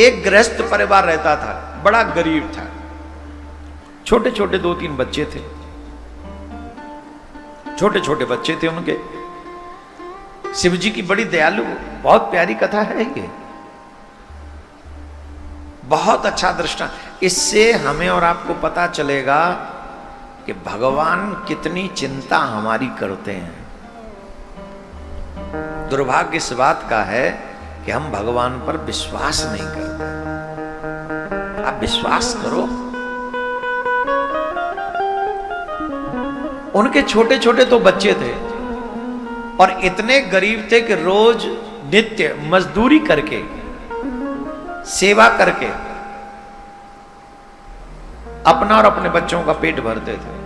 एक गृहस्थ परिवार रहता था, बड़ा गरीब था, छोटे छोटे 2-3 बच्चे थे, छोटे छोटे बच्चे थे उनके। शिव जी की बड़ी दयालु, बहुत प्यारी कथा है ये, बहुत अच्छा दृष्टांत। इससे हमें और आपको पता चलेगा कि भगवान कितनी चिंता हमारी करते हैं। दुर्भाग्य इस बात का है कि हम भगवान पर विश्वास नहीं करते। आप विश्वास करो। उनके छोटे छोटे तो बच्चे थे और इतने गरीब थे कि रोज नित्य मजदूरी करके, सेवा करके अपना और अपने बच्चों का पेट भरते थे।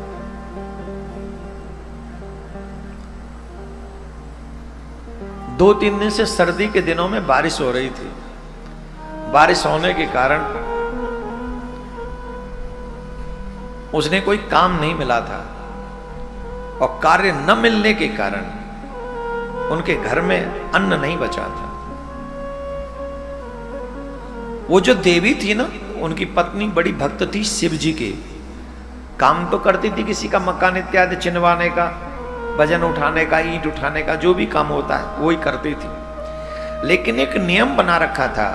दो तीन दिन से सर्दी के दिनों में बारिश हो रही थी। बारिश होने के कारण उसने कोई काम नहीं मिला था और कार्य न मिलने के कारण उनके घर में अन्न नहीं बचा था। वो जो देवी थी ना, उनकी पत्नी बड़ी भक्त थी शिव जी के। काम तो करती थी किसी का मकान इत्यादि चिनवाने का, वजन उठाने का, ईंट उठाने का, जो भी काम होता है वो ही करती थी। लेकिन एक नियम बना रखा था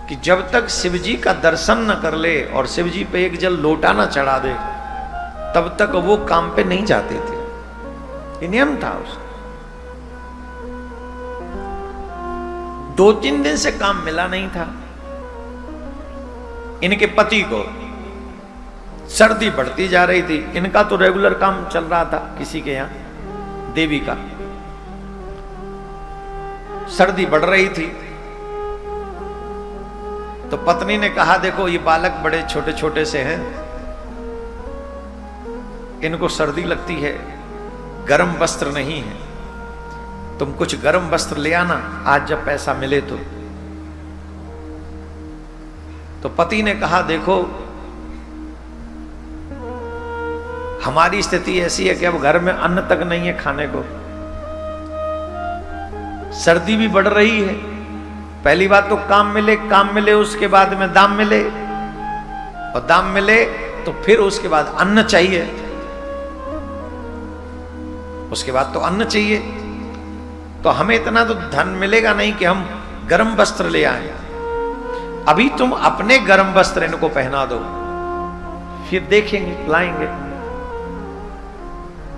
कि जब तक शिव जी का दर्शन न कर ले और शिव जी पे एक जल लोटा न चढ़ा दे, तब तक वो काम पे नहीं जाते थे। ये नियम था उसका। 2-3 दिन से काम मिला नहीं था। इनके पति को सर्दी बढ़ती जा रही थी। इनका तो रेगुलर काम चल रहा था किसी के यहां, देवी का। सर्दी बढ़ रही थी तो पत्नी ने कहा, देखो ये बालक बड़े छोटे छोटे से हैं, इनको सर्दी लगती है, गर्म वस्त्र नहीं है, तुम कुछ गर्म वस्त्र ले आना आज जब पैसा मिले तो। पति ने कहा, देखो हमारी स्थिति ऐसी है कि अब घर में अन्न तक नहीं है खाने को, सर्दी भी बढ़ रही है। पहली बात तो काम मिले उसके बाद में दाम मिले, और दाम मिले तो फिर उसके बाद अन्न चाहिए, उसके बाद तो अन्न चाहिए। तो हमें इतना तो धन मिलेगा नहीं कि हम गर्म वस्त्र ले आए। अभी तुम अपने गर्म वस्त्र इनको पहना दो, फिर देखेंगे लाएंगे।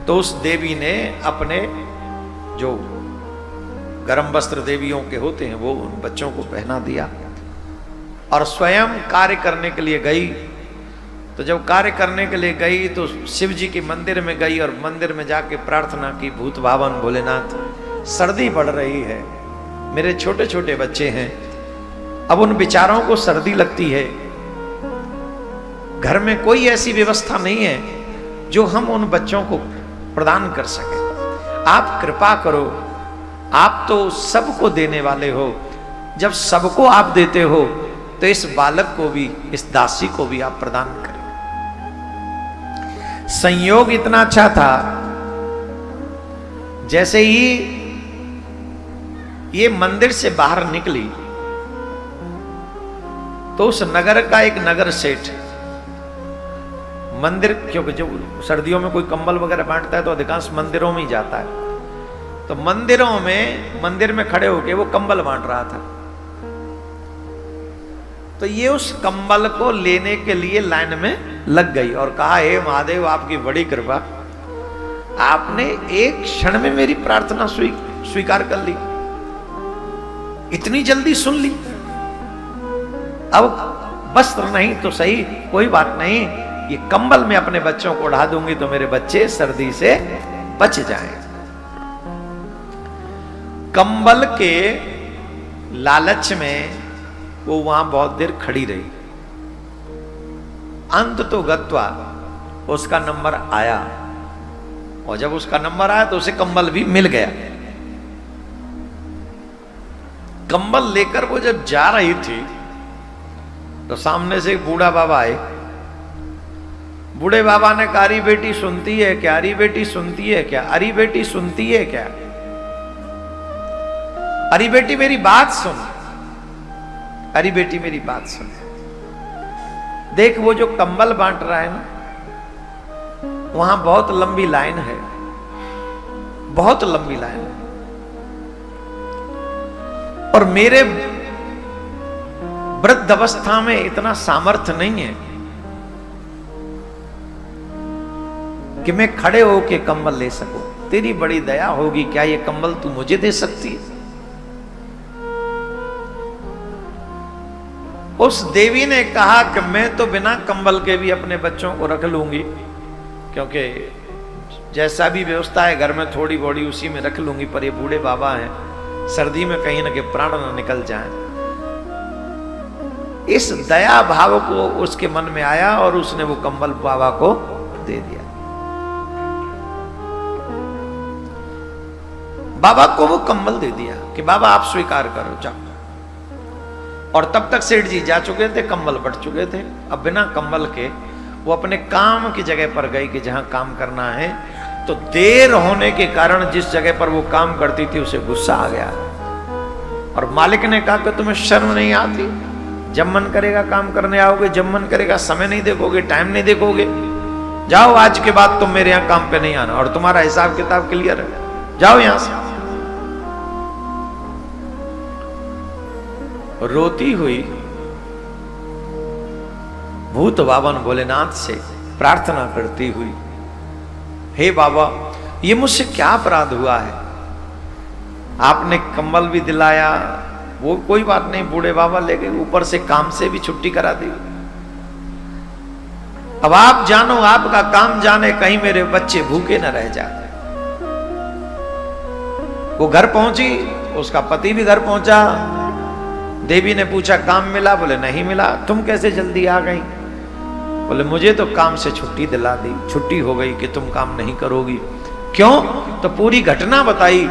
तो उस देवी ने अपने जो गर्म वस्त्र देवियों के होते हैं वो उन बच्चों को पहना दिया और स्वयं कार्य करने के लिए गई। तो जब कार्य करने के लिए गई तो शिव जी के मंदिर में गई और मंदिर में जाके प्रार्थना की, भूत भावन भोलेनाथ, सर्दी बढ़ रही है, मेरे छोटे छोटे बच्चे हैं, अब उन बेचारों को सर्दी लगती है, घर में कोई ऐसी व्यवस्था नहीं है जो हम उन बच्चों को प्रदान कर सके। आप कृपा करो, आप तो सबको देने वाले हो, जब सबको आप देते हो तो इस बालक को भी, इस दासी को भी आप प्रदान करें। संयोग इतना अच्छा था, जैसे ही ये मंदिर से बाहर निकली तो उस नगर का एक नगर सेठ, मंदिर, क्योंकि जो सर्दियों में कोई कंबल वगैरह बांटता है तो अधिकांश मंदिरों में ही जाता है, तो मंदिरों में, मंदिर में खड़े होके वो कंबल बांट रहा था। तो ये उस कंबल को लेने के लिए लाइन में लग गई और कहा, हे महादेव आपकी बड़ी कृपा, आपने एक क्षण में मेरी प्रार्थना स्वीकार कर ली, इतनी जल्दी सुन ली। अब वस्त्र नहीं तो सही, कोई बात नहीं, ये कंबल में अपने बच्चों को उड़ा दूंगी तो मेरे बच्चे सर्दी से बच जाएं। कंबल के लालच में वो वहां बहुत देर खड़ी रही। अंत तो गत्वा उसका नंबर आया, और जब उसका नंबर आया तो उसे कंबल भी मिल गया। कंबल लेकर वो जब जा रही थी तो सामने से एक बूढ़ा बाबा आए। बूढ़े बाबा ने कहा, अरी बेटी सुनती है क्या, अरी बेटी सुनती है क्या, अरी बेटी सुनती है क्या, अरी बेटी मेरी बात सुन। अरे बेटी मेरी बात सुन, देख वो जो कंबल बांट रहा है ना, वहां बहुत लंबी लाइन है, बहुत लंबी लाइन है। और मेरे वृद्ध अवस्था में इतना सामर्थ्य नहीं है कि मैं खड़े होके कंबल ले सकूं। तेरी बड़ी दया होगी, क्या ये कंबल तू मुझे दे सकती है? उस देवी ने कहा कि मैं तो बिना कंबल के भी अपने बच्चों को रख लूंगी, क्योंकि जैसा भी व्यवस्था है घर में थोड़ी बॉडी उसी में रख लूंगी, पर ये बूढ़े बाबा हैं, सर्दी में कहीं ना कहीं प्राण न निकल जाए। इस दया भाव को उसके मन में आया और उसने वो कंबल बाबा को दे दिया। बाबा को वो कंबल दे दिया कि बाबा आप स्वीकार करो, जाओ। और तब तक सेठ जी जा चुके थे, कंबल बट चुके थे। अब बिना कंबल के वो अपने काम की जगह पर गई कि जहां काम करना है। तो देर होने के कारण जिस जगह पर वो काम करती थी उसे गुस्सा आ गया, और मालिक ने कहा कि तुम्हें शर्म नहीं आती? जब मन करेगा काम करने आओगे, जब मन करेगा समय नहीं देखोगे, टाइम नहीं देखोगे। जाओ, आज के बाद तुम मेरे यहां काम पे नहीं आना, और तुम्हारा हिसाब किताब क्लियर है, जाओ यहां से। रोती हुई भूत बावन भोलेनाथ से प्रार्थना करती हुई, हे बाबा, ये मुझसे क्या अपराध हुआ है? आपने कंबल भी दिलाया, वो कोई बात नहीं, बूढ़े बाबा ले गए, ऊपर से काम से भी छुट्टी करा दी। अब आप जानो, आपका काम जाने, कहीं मेरे बच्चे भूखे न रह जाते। वो घर पहुंची, उसका पति भी घर पहुंचा। देवी ने पूछा काम मिला? बोले नहीं मिला। तुम कैसे जल्दी आ गई? बोले मुझे तो काम से छुट्टी दिला दी, छुट्टी हो गई कि तुम काम नहीं करोगी। क्यों? तो पूरी घटना बताई,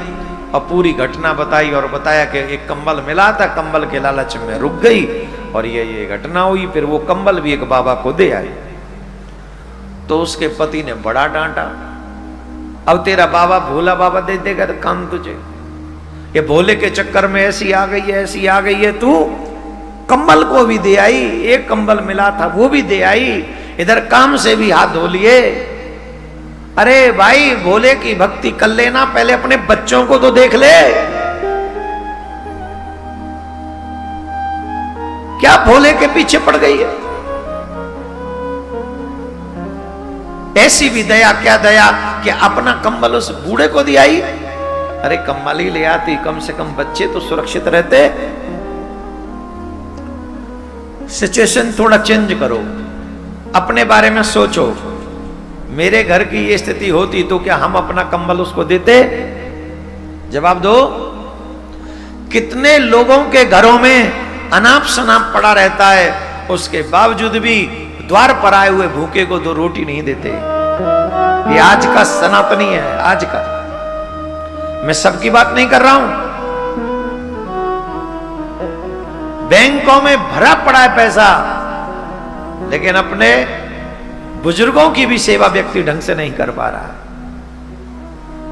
और पूरी घटना बताई और बताया कि एक कंबल मिला था, कंबल के लालच में रुक गई और ये घटना हुई। फिर वो कंबल भी एक बाबा को दे आई। तो उसके पति ने बड़ा डांटा, अब तेरा बाबा भोला बाबा दे देगा तो काम तुझे, ये भोले के चक्कर में ऐसी आ गई है, ऐसी आ गई है। तू कंबल को भी दे आई, एक कंबल मिला था वो भी दे आई, इधर काम से भी हाथ धो लिए। अरे भाई, भोले की भक्ति कर लेना, पहले अपने बच्चों को तो देख ले। क्या भोले के पीछे पड़ गई है? ऐसी भी दया, क्या दया कि अपना कंबल उस बूढ़े को दिया ही। अरे कंबल ही ले आती, कम से कम बच्चे तो सुरक्षित रहते। सिचुएशन थोड़ा चेंज करो, अपने बारे में सोचो। मेरे घर की ये स्थिति होती तो क्या हम अपना कंबल उसको देते? जवाब दो। कितने लोगों के घरों में अनाप शनाप पड़ा रहता है, उसके बावजूद भी द्वार पर आए हुए भूखे को 2 रोटी नहीं देते। ये आज का सनातनी है, आज का। मैं सबकी बात नहीं कर रहा हूं। बैंकों में भरा पड़ा है पैसा, लेकिन अपने बुजुर्गों की भी सेवा व्यक्ति ढंग से नहीं कर पा रहा,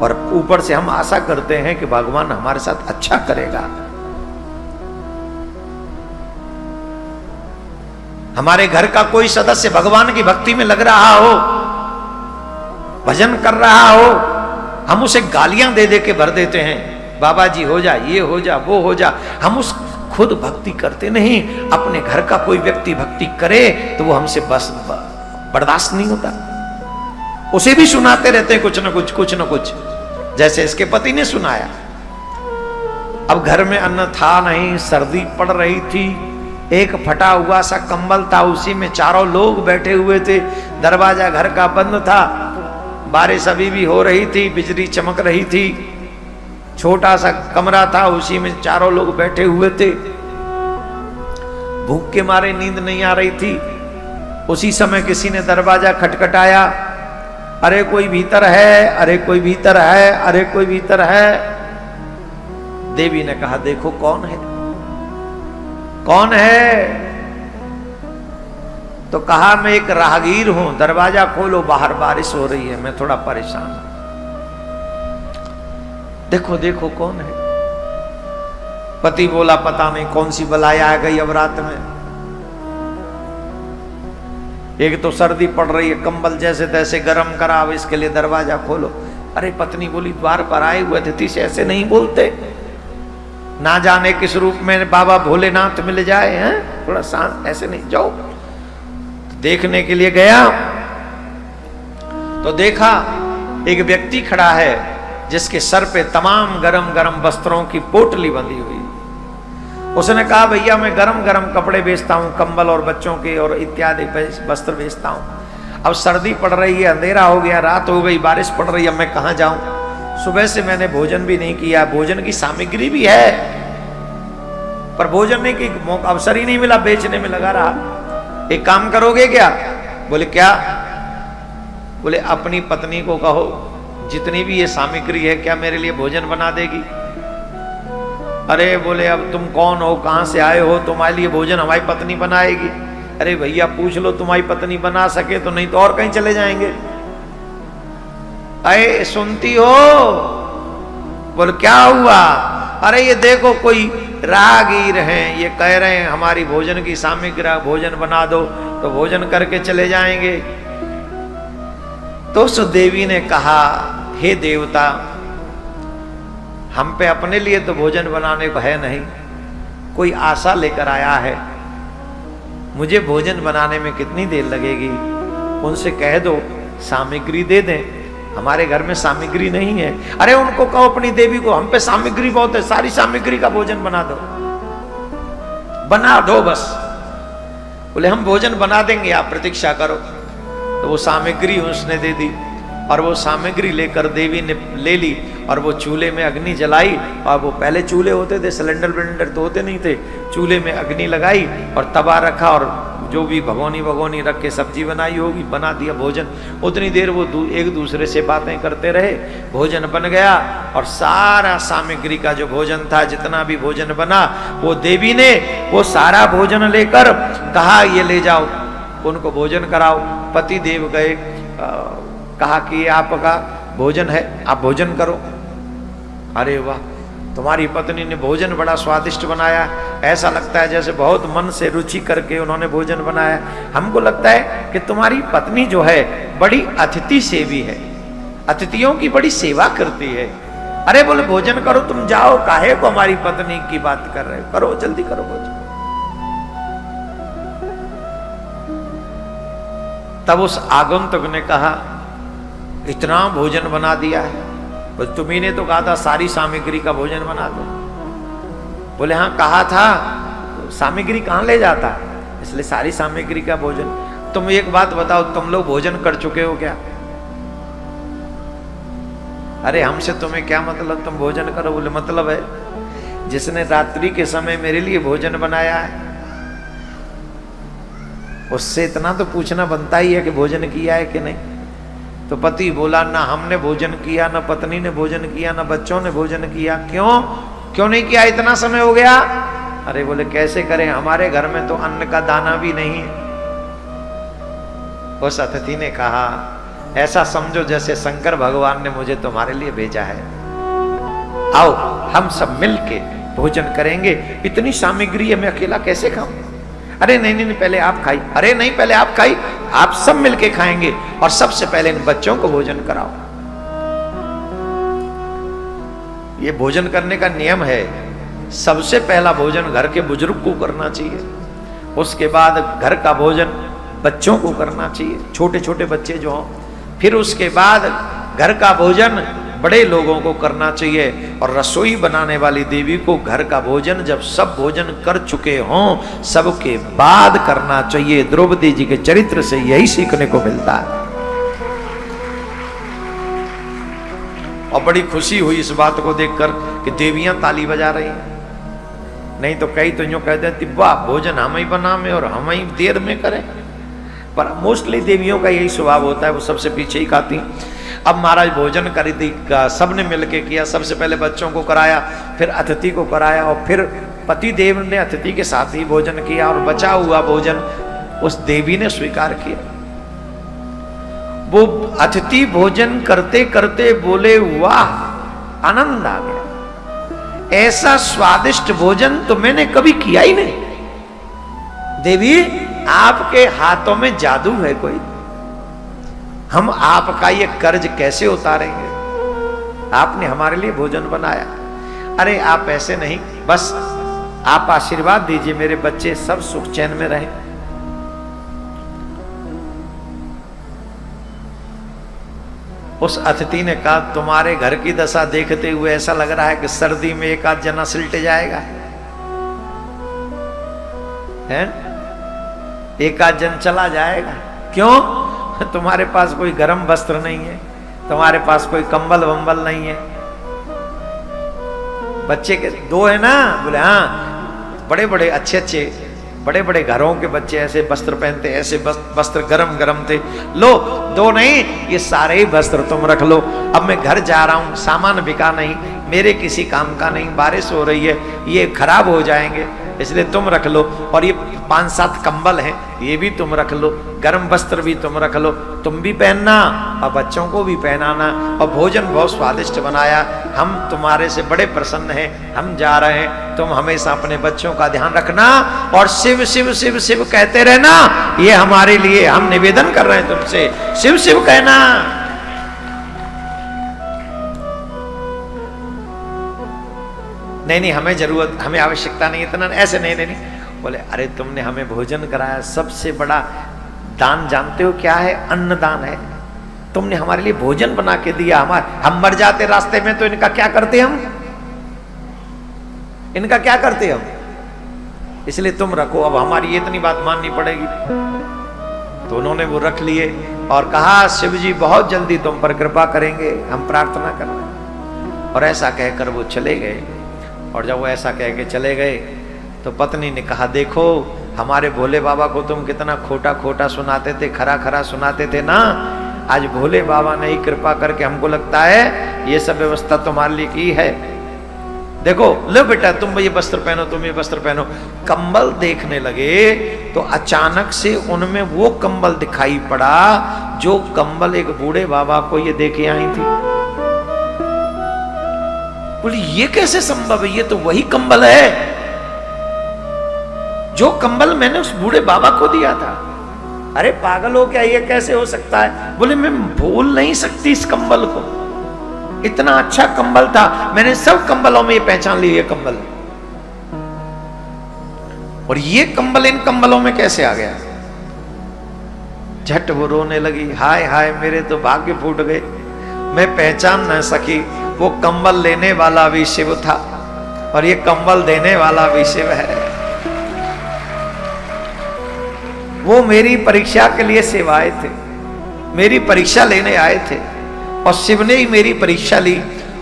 और ऊपर से हम आशा करते हैं कि भगवान हमारे साथ अच्छा करेगा। हमारे घर का कोई सदस्य भगवान की भक्ति में लग रहा हो, भजन कर रहा हो, हम उसे गालियां दे दे के भर देते हैं, बाबा जी हो जा, ये हो जा, वो हो जा। हम उस खुद भक्ति करते नहीं। अपने घर का कोई व्यक्ति भक्ति करे तो वो हमसे बस बर्दाश्त नहीं होता, उसे भी सुनाते रहते हैं कुछ ना कुछ, कुछ ना कुछ, जैसे इसके पति ने सुनाया। अब घर में अन्न था नहीं, सर्दी पड़ रही थी, एक फटा हुआ सा कंबल था, उसी में चारों लोग बैठे हुए थे। दरवाजा घर का बंद था, बारिश अभी भी हो रही थी, बिजली चमक रही थी, छोटा सा कमरा था, उसी में चारों लोग बैठे हुए थे। भूख के मारे नींद नहीं आ रही थी। उसी समय किसी ने दरवाजा खटखटाया, अरे कोई भीतर है, अरे कोई भीतर है, अरे कोई भीतर है। देवी ने कहा देखो कौन है, कौन है? तो कहा मैं एक राहगीर हूं, दरवाजा खोलो, बाहर बारिश हो रही है, मैं थोड़ा परेशान हूं। देखो देखो कौन है। पति बोला पता नहीं कौन सी बलाई आ गई अब रात में, एक तो सर्दी पड़ रही है, कंबल जैसे तैसे गर्म करा, अब इसके लिए दरवाजा खोलो। अरे पत्नी बोली द्वार पर आए हुए अतिथि से ऐसे नहीं बोलते, ना जाने किस रूप में बाबा भोलेनाथ मिल जाए हैं, थोड़ा शांत, ऐसे नहीं जाओ। देखने के लिए गया तो देखा एक व्यक्ति खड़ा है जिसके सर पे तमाम गरम गरम वस्त्रों की पोटली बंधी हुई। उसने कहा भैया मैं गरम गरम कपड़े बेचता हूँ, कंबल और बच्चों के और इत्यादि वस्त्र बेचता हूँ। अब सर्दी पड़ रही है, अंधेरा हो गया, रात हो गई, बारिश पड़ रही है, मैं कहाँ जाऊं। सुबह से मैंने भोजन भी नहीं किया, भोजन की सामग्री भी है पर भोजन नहीं की अवसर ही नहीं मिला, बेचने में लगा रहा। एक काम करोगे क्या? बोले क्या? बोले अपनी पत्नी को कहो जितनी भी ये सामग्री है क्या मेरे लिए भोजन बना देगी। अरे बोले अब तुम कौन हो, कहां से आए हो, तुम्हारे लिए भोजन हमारी पत्नी बनाएगी। अरे भैया पूछ लो तुम्हारी पत्नी बना सके तो, नहीं तो और कहीं चले जाएंगे। अरे सुनती हो? बोले क्या हुआ? अरे ये देखो कोई राहगीर हैं, ये कह रहे हैं हमारी भोजन की सामग्री भोजन बना दो, तो भोजन करके चले जाएंगे। तो उस देवी ने कहा हे देवता, हम पे अपने लिए तो भोजन बनाने को है नहीं, कोई आशा लेकर आया है, मुझे भोजन बनाने में कितनी देर लगेगी, उनसे कह दो सामग्री दे दें, हमारे घर में सामग्री नहीं है। अरे उनको कहो अपनी देवी को हम पे सामग्री बहुत है, सारी सामग्री का भोजन बना दो, बना दो बस। बोले हम भोजन बना देंगे, आप प्रतीक्षा करो। तो वो सामग्री उसने दे दी और वो सामग्री लेकर देवी ने ले ली और वो चूल्हे में अग्नि जलाई। और वो पहले चूल्हे होते थे, सिलेंडर विलेंडर तो होते नहीं थे, चूल्हे में अग्नि लगाई और तवा रखा और जो भी भगोनी रख के सब्जी बनाई होगी बना दिया भोजन। उतनी देर वो एक दूसरे से बातें करते रहे, भोजन बन गया और सारा सामग्री का जो भोजन था, जितना भी भोजन बना, वो देवी ने वो सारा भोजन लेकर कहा ये ले जाओ, उनको भोजन कराओ। पति देव गए, कहा कि आपका भोजन है, आप भोजन करो। अरे वाह, तुम्हारी पत्नी ने भोजन बड़ा स्वादिष्ट बनाया, ऐसा लगता है जैसे बहुत मन से रुचि करके उन्होंने भोजन बनाया। हमको लगता है कि तुम्हारी पत्नी जो है बड़ी अतिथि सेवी है, अतिथियों की बड़ी सेवा करती है। अरे बोले भोजन करो, तुम जाओ, काहे को हमारी पत्नी की बात कर रहे हो, करो जल्दी करो भोजन। तब उस आगंतुक ने कहा इतना भोजन बना दिया है, बोले तुम्ही ने तो कहा था सारी सामग्री का भोजन बना दो। बोले हाँ कहा था, सामग्री कहाँ ले जाता, इसलिए सारी सामग्री का भोजन। तुम एक बात बताओ, तुम लोग भोजन कर चुके हो क्या? अरे हमसे तुम्हें क्या मतलब, तुम भोजन करो। बोले मतलब है जिसने रात्रि के समय मेरे लिए भोजन बनाया है उससे इतना तो पूछना बनता ही है कि भोजन किया है कि नहीं। तो पति बोला ना हमने भोजन किया, ना पत्नी ने भोजन किया, ना बच्चों ने भोजन किया। क्यों नहीं किया, इतना समय हो गया? अरे बोले कैसे करें, हमारे घर में तो अन्न का दाना भी नहीं है। उस अतिथि ने कहा ऐसा समझो जैसे शंकर भगवान ने मुझे तुम्हारे लिए भेजा है, आओ हम सब मिलके भोजन करेंगे। इतनी सामग्री है, मैं अकेला कैसे खाऊं? अरे नहीं पहले आप खाई। अरे नहीं पहले आप खाई, आप सब मिलके खाएंगे और सबसे पहले इन बच्चों को भोजन कराओ। ये भोजन करने का नियम है, सबसे पहला भोजन घर के बुजुर्ग को करना चाहिए, उसके बाद घर का भोजन बच्चों को करना चाहिए, छोटे छोटे बच्चे जो हों, फिर उसके बाद घर का भोजन बड़े लोगों को करना चाहिए। और रसोई बनाने वाली देवी को घर का भोजन जब सब भोजन कर चुके हों सबके बाद करना चाहिए। द्रौपदी जी के चरित्र से यही सीखने को मिलता है। और बड़ी खुशी हुई इस बात को देखकर कि देवियां ताली बजा रही हैं। नहीं तो कई तो यूं कह देती वाह भोजन हम ही बनावे और हम ही देर में करें, पर मोस्टली देवियों का यही स्वभाव होता है, वो सबसे पीछे ही खाती। अब महाराज भोजन करी थी, सबने मिलके किया, सबसे पहले बच्चों को कराया, फिर अतिथि को कराया और फिर पति देव ने अतिथि के साथ ही भोजन किया और बचा हुआ भोजन उस देवी ने स्वीकार किया। वो अतिथि भोजन करते करते बोले वाह आनंद आ गया, ऐसा स्वादिष्ट भोजन तो मैंने कभी किया ही नहीं। देवी आपके हाथों में जादू है कोई, हम आपका ये कर्ज कैसे उतारेंगे? आपने हमारे लिए भोजन बनाया। अरे आप ऐसे नहीं, बस आप आशीर्वाद दीजिए मेरे बच्चे सब सुख चैन में रहें। उस अतिथि ने कहा तुम्हारे घर की दशा देखते हुए ऐसा लग रहा है कि सर्दी में एक आध जना सिलट जाएगा, है? एक आध जन चला जाएगा। क्यों? तुम्हारे पास कोई गर्म वस्त्र नहीं है, तुम्हारे पास कोई कंबल वंबल नहीं है। बच्चे के दो है ना? बोले हाँ, बड़े बड़े अच्छे अच्छे बड़े बड़े घरों के बच्चे ऐसे वस्त्र पहनते, ऐसे वस्त्र गरम गरम थे। लो दो नहीं, ये सारे ही वस्त्र तुम रख लो। अब मैं घर जा रहा हूं, सामान बिका नहीं, मेरे किसी काम का नहीं, बारिश हो रही है, ये खराब हो जाएंगे, इसलिए तुम रख लो। और ये 5-7 कंबल हैं, ये भी तुम रख लो, गर्म वस्त्र भी तुम रख लो, तुम भी पहनना और बच्चों को भी पहनाना। और भोजन बहुत स्वादिष्ट बनाया, हम तुम्हारे से बड़े प्रसन्न हैं, हम जा रहे हैं, तुम हमेशा अपने बच्चों का ध्यान रखना और शिव शिव शिव शिव कहते रहना। ये हमारे लिए हम निवेदन कर रहे हैं तुमसे, शिव शिव कहना। नहीं नहीं, हमें जरूरत, हमें आवश्यकता नहीं, इतना ऐसे नहीं नहीं नहीं। बोले अरे तुमने हमें भोजन कराया, सबसे बड़ा दान जानते हो क्या है? अन्नदान है। तुमने हमारे लिए भोजन बना के दिया, हम मर जाते रास्ते में तो इनका क्या करते हम? इनका क्या करते हम? इसलिए तुम रखो, अब हमारी इतनी बात माननी पड़ेगी। तो उन्होंने वो रख लिए और कहा शिव जी बहुत जल्दी तुम पर कृपा करेंगे, हम प्रार्थना कर रहे हैं। और ऐसा कहकर वो चले गए। और जब वो ऐसा कह के चले गए तो पत्नी ने कहा देखो हमारे भोले बाबा को तुम कितना खोटा खोटा सुनाते थे, खरा खरा सुनाते थे ना, आज भोले बाबा ने ही कृपा करके हमको लगता है ये सब व्यवस्था तुम्हारे लिए की है। देखो लो बेटा तुम ये वस्त्र पहनो, तुम ये वस्त्र पहनो। कंबल देखने लगे तो अचानक से उनमें वो कंबल दिखाई पड़ा जो कंबल एक बूढ़े बाबा को ये देके आई थी। बोली ये कैसे संभव है? ये तो वही कंबल है जो कंबल मैंने उस बूढ़े बाबा को दिया था। अरे पागल हो क्या, ये कैसे हो सकता है? बोले मैं भूल नहीं सकती इस कंबल को, इतना अच्छा कंबल था, मैंने सब कंबलों में ये पहचान ली ये कंबल। और ये कंबल इन कंबलों में कैसे आ गया? झट वो रोने लगी, हाय हाय मेरे तो भाग्य फूट गए, मैं पहचान न सकी। वो कंबल लेने वाला भी शिव था और ये कंबल देने वाला भी शिव है। वो मेरी परीक्षा के लिए शिव आए थे, मेरी परीक्षा लेने आए थे और शिव ने ही मेरी परीक्षा ली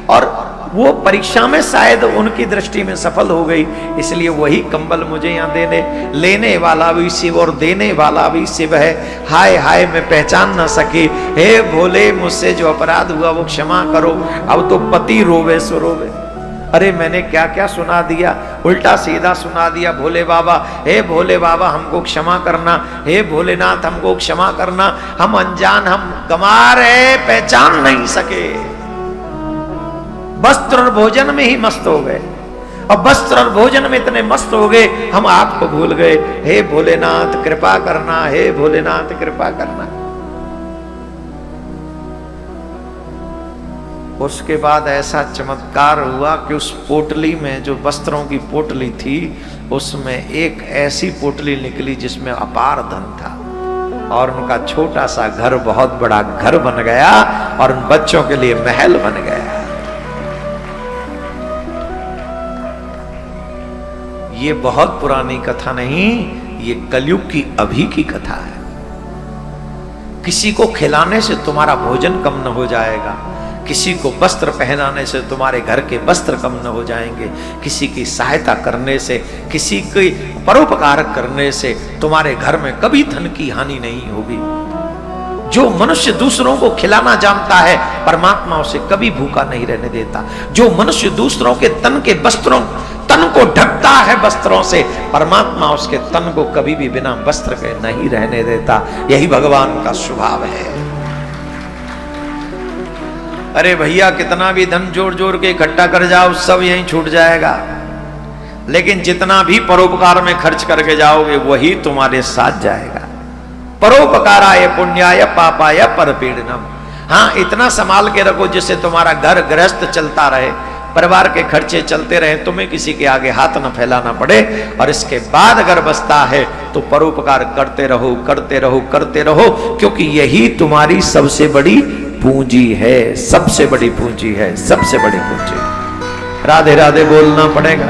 और वो परीक्षा में शायद उनकी दृष्टि में सफल हो गई, इसलिए वही कंबल मुझे यहाँ लेने वाला भी शिव और देने वाला भी शिव है। हाय हाय मैं पहचान न सकी, हे भोले मुझसे जो अपराध हुआ वो क्षमा करो। अब तो पति रोवे सो रोवे। अरे मैंने क्या क्या सुना दिया, उल्टा सीधा सुना दिया। भोले बाबा, हे भोले बाबा हमको क्षमा करना, हे भोलेनाथ हमको क्षमा करना, हम अनजान, हम गंवार है, पहचान नहीं सके। वस्त्र और भोजन में ही मस्त हो गए और वस्त्र और भोजन में इतने मस्त हो गए हम आपको भूल गए। हे भोलेनाथ कृपा करना, हे भोलेनाथ कृपा करना। उसके बाद ऐसा चमत्कार हुआ कि उस पोटली में, जो वस्त्रों की पोटली थी, उसमें एक ऐसी पोटली निकली जिसमें अपार धन था और उनका छोटा सा घर बहुत बड़ा घर बन गया और उन बच्चों के लिए महल बन गया। ये बहुत पुरानी कथा नहीं, ये कलयुग की अभी की कथा है। किसी को खिलाने से तुम्हारा भोजन कम न हो जाएगा, किसी को वस्त्र पहनाने से तुम्हारे घर के वस्त्र कम न हो जाएंगे, किसी की सहायता करने से, किसी की परोपकार करने से तुम्हारे घर में कभी धन की हानि नहीं होगी। जो मनुष्य दूसरों को खिलाना जानता है परमात्मा उसे कभी भूखा नहीं रहने देता। जो मनुष्य दूसरों के तन को ढकता है वस्त्रों से, परमात्मा उसके तन को कभी भी बिना वस्त्र के नहीं रहने देता। यही भगवान का स्वभाव है। अरे भैया कितना भी धन जोड़ जोड़ के इकट्ठा कर जाओ सब यहीं छूट जाएगा, लेकिन जितना भी परोपकार में खर्च करके जाओगे वही तुम्हारे साथ जाएगा। परोपकाराय पुण्याय पापाय परपीड़नम। हाँ, इतना संभाल के रखो जिससे तुम्हारा घर गृहस्थ चलता रहे, परिवार के खर्चे चलते रहे, तुम्हें किसी के आगे हाथ न फैलाना पड़े। और इसके बाद अगर बचता है तो परोपकार करते रहो करते रहो करते रहो, क्योंकि यही तुम्हारी सबसे बड़ी पूंजी है, सबसे बड़ी पूंजी है, सबसे बड़ी पूंजी। राधे राधे बोलना पड़ेगा।